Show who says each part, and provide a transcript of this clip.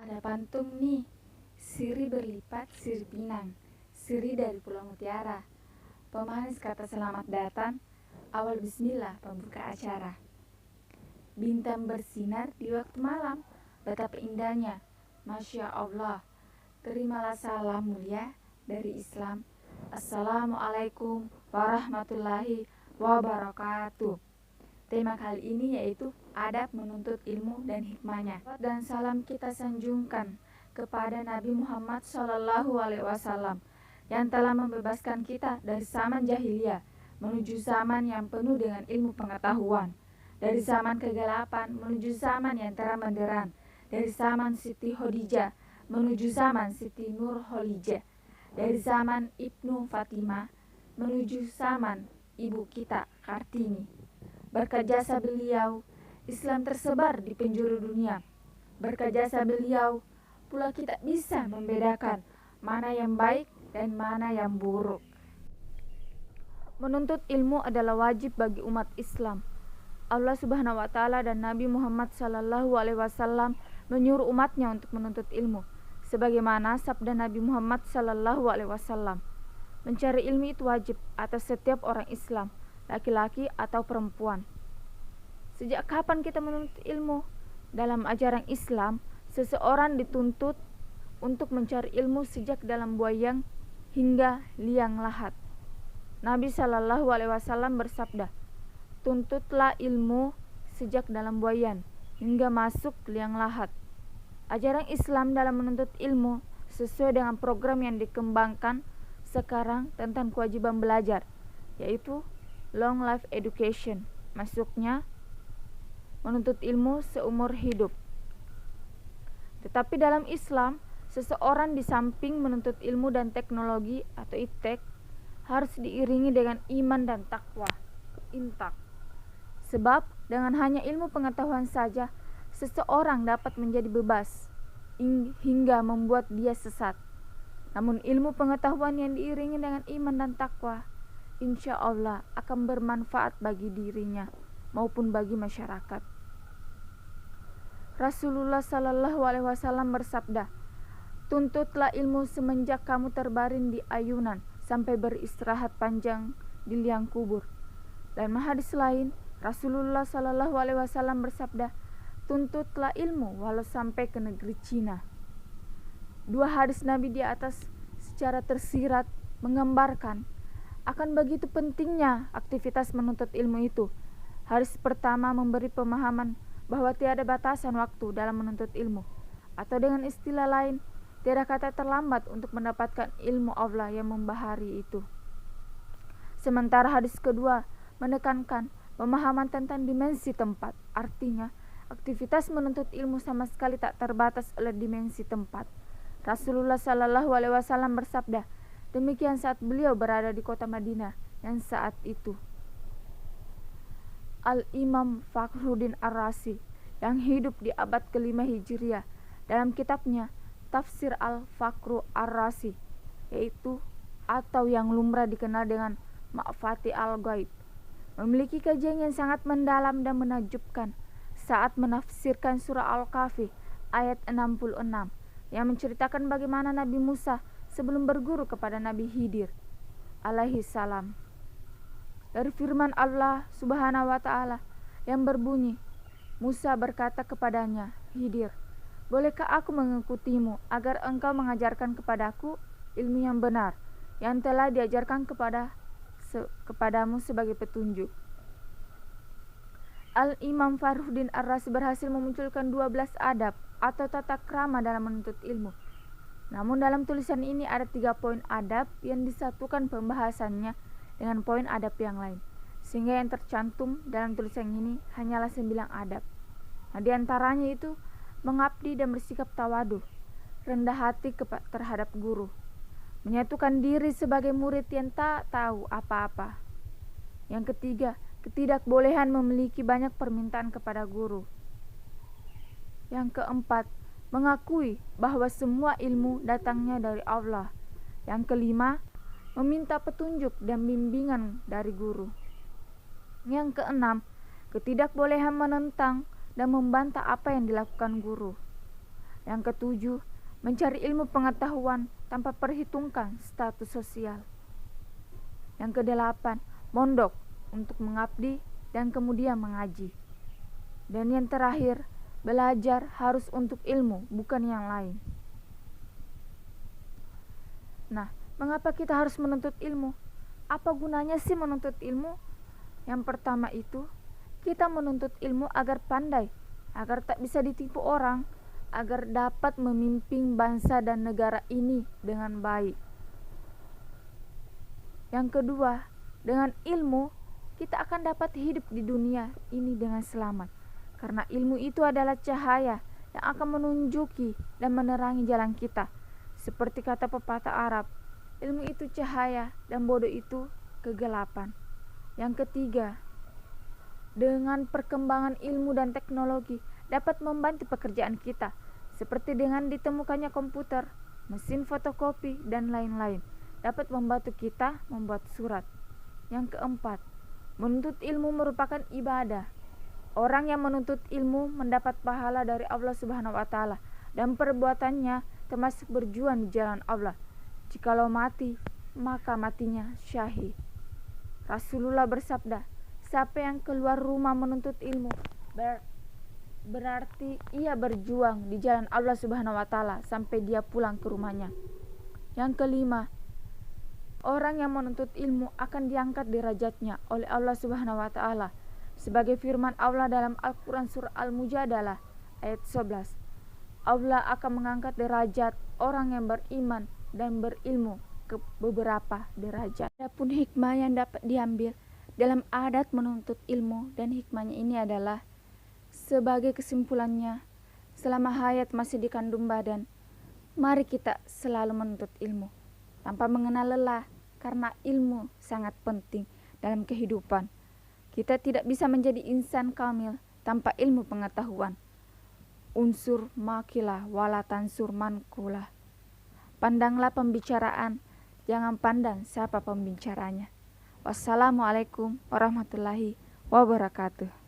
Speaker 1: Ada pantun nih, siri berlipat, siri pinang, siri dari Pulau Mutiara. Pemanis kata selamat datang, awal bismillah pembuka acara. Bintang bersinar di waktu malam, betapa indahnya, Masya Allah. Terimalah salam mulia dari Islam. Assalamualaikum warahmatullahi wabarakatuh. Tema kali ini yaitu adab menuntut ilmu dan hikmahnya. Dan salam kita sanjungkan kepada Nabi Muhammad SAW yang telah membebaskan kita dari zaman jahiliyah menuju zaman yang penuh dengan ilmu pengetahuan, dari zaman kegelapan menuju zaman yang terang benderang, dari zaman Siti Khadijah menuju zaman Siti Nurholijah, dari zaman Ibnu Fatimah menuju zaman ibu kita Kartini. Berkat jasa beliau, Islam tersebar di penjuru dunia. Berkat jasa beliau, pula kita bisa membedakan mana yang baik dan mana yang buruk. Menuntut ilmu adalah wajib bagi umat Islam. Allah Subhanahu wa Ta'ala dan Nabi Muhammad SAW menyuruh umatnya untuk menuntut ilmu, sebagaimana sabda Nabi Muhammad SAW. Mencari ilmu itu wajib atas setiap orang Islam, laki-laki atau perempuan. Sejak kapan kita menuntut ilmu? Dalam ajaran Islam, seseorang dituntut untuk mencari ilmu sejak dalam buayang hingga liang lahat. Nabi SAW bersabda, tuntutlah ilmu sejak dalam buayan hingga masuk liang lahat. Ajaran Islam dalam menuntut ilmu sesuai dengan program yang dikembangkan sekarang tentang kewajiban belajar, yaitu long life education, masuknya menuntut ilmu seumur hidup. Tetapi dalam Islam, seseorang di samping menuntut ilmu dan teknologi atau iptek harus diiringi dengan iman dan takwa, intak. Sebab dengan hanya ilmu pengetahuan saja, seseorang dapat menjadi bebas hingga membuat dia sesat. Namun ilmu pengetahuan yang diiringi dengan iman dan takwa, insya Allah akan bermanfaat bagi dirinya maupun bagi masyarakat. Rasulullah SAW bersabda, tuntutlah ilmu semenjak kamu terbaring di ayunan sampai beristirahat panjang di liang kubur. Dan hadis lain, Rasulullah SAW bersabda, tuntutlah ilmu walau sampai ke negeri Cina. Dua hadis Nabi di atas secara tersirat menggambarkan akan begitu pentingnya aktivitas menuntut ilmu itu. Hadis pertama memberi pemahaman bahwa tiada batasan waktu dalam menuntut ilmu, atau dengan istilah lain, tiada kata terlambat untuk mendapatkan ilmu Allah yang membahari itu. Sementara hadis kedua menekankan pemahaman tentang dimensi tempat, artinya aktivitas menuntut ilmu sama sekali tak terbatas oleh dimensi tempat. Rasulullah SAW bersabda, demikian saat beliau berada di kota Madinah yang saat itu. Al-Imam Fakhruddin Ar-Razi yang hidup di abad ke-5 Hijriah dalam kitabnya Tafsir Al-Fakhru Ar-Razi, yaitu atau yang lumrah dikenal dengan Ma'fati Al-Ghaib, memiliki kajian yang sangat mendalam dan menakjubkan saat menafsirkan surah Al-Kahfi ayat 66 yang menceritakan bagaimana Nabi Musa sebelum berguru kepada Nabi Khidir alaihi salam. Dari firman Allah Subhanahu wa Ta'ala yang berbunyi, Musa berkata kepadanya, Khidir, bolehkah aku mengikutimu agar engkau mengajarkan kepadaku ilmu yang benar yang telah diajarkan kepadamu sebagai petunjuk. Al-Imam Fakhruddin Ar-Razi berhasil memunculkan 12 adab atau tata krama dalam menuntut ilmu. Namun dalam tulisan ini ada 3 poin adab yang disatukan pembahasannya dengan poin adab yang lain, sehingga yang tercantum dalam tulisan ini hanyalah 9 adab. Nah, di antaranya itu mengabdi dan bersikap tawadhu, rendah hati terhadap guru, menyatukan diri sebagai murid yang tak tahu apa-apa. Yang ketiga, ketidakbolehan memiliki banyak permintaan kepada guru. Yang keempat, mengakui bahwa semua ilmu datangnya dari Allah. Yang kelima, meminta petunjuk dan bimbingan dari guru. Yang keenam, ketidakbolehan menentang dan membantah apa yang dilakukan guru. Yang ketujuh, mencari ilmu pengetahuan tanpa perhitungkan status sosial. Yang kedelapan, mondok untuk mengabdi dan kemudian mengaji. Dan yang terakhir, belajar harus untuk ilmu, bukan yang lain. Nah, mengapa kita harus menuntut ilmu? Apa gunanya sih menuntut ilmu? Yang pertama itu, kita menuntut ilmu agar pandai, agar tak bisa ditipu orang, agar dapat memimpin bangsa dan negara ini dengan baik. Yang kedua, dengan ilmu kita akan dapat hidup di dunia ini dengan selamat. Karena ilmu itu adalah cahaya yang akan menunjuki dan menerangi jalan kita. Seperti kata pepatah Arab, ilmu itu cahaya dan bodoh itu kegelapan. Yang ketiga, dengan perkembangan ilmu dan teknologi dapat membantu pekerjaan kita, seperti dengan ditemukannya komputer, mesin fotokopi, dan lain-lain, dapat membantu kita membuat surat. Yang keempat, menuntut ilmu merupakan ibadah. Orang yang menuntut ilmu mendapat pahala dari Allah Subhanahu wa Ta'ala, dan perbuatannya termasuk berjuang di jalan Allah. Jikalau mati, maka matinya syahid. Rasulullah bersabda, siapa yang keluar rumah menuntut ilmu berarti ia berjuang di jalan Allah Subhanahu wa Ta'ala sampai dia pulang ke rumahnya. Yang kelima, orang yang menuntut ilmu akan diangkat derajatnya oleh Allah Subhanahu wa Ta'ala, sebagai firman Allah dalam Al-Quran surah Al-Mujadalah ayat 11. Allah akan mengangkat derajat orang yang beriman dan berilmu ke beberapa derajat. Adapun hikmah yang dapat diambil dalam adat menuntut ilmu, dan hikmahnya ini adalah sebagai kesimpulannya, selama hayat masih dikandung badan, mari kita selalu menuntut ilmu tanpa mengenal lelah, karena ilmu sangat penting dalam kehidupan. Kita tidak bisa menjadi insan kamil tanpa ilmu pengetahuan. Unsur makilah wala tansur mankulah. Pandanglah pembicaraan, jangan pandang siapa pembicaranya. Wassalamualaikum warahmatullahi wabarakatuh.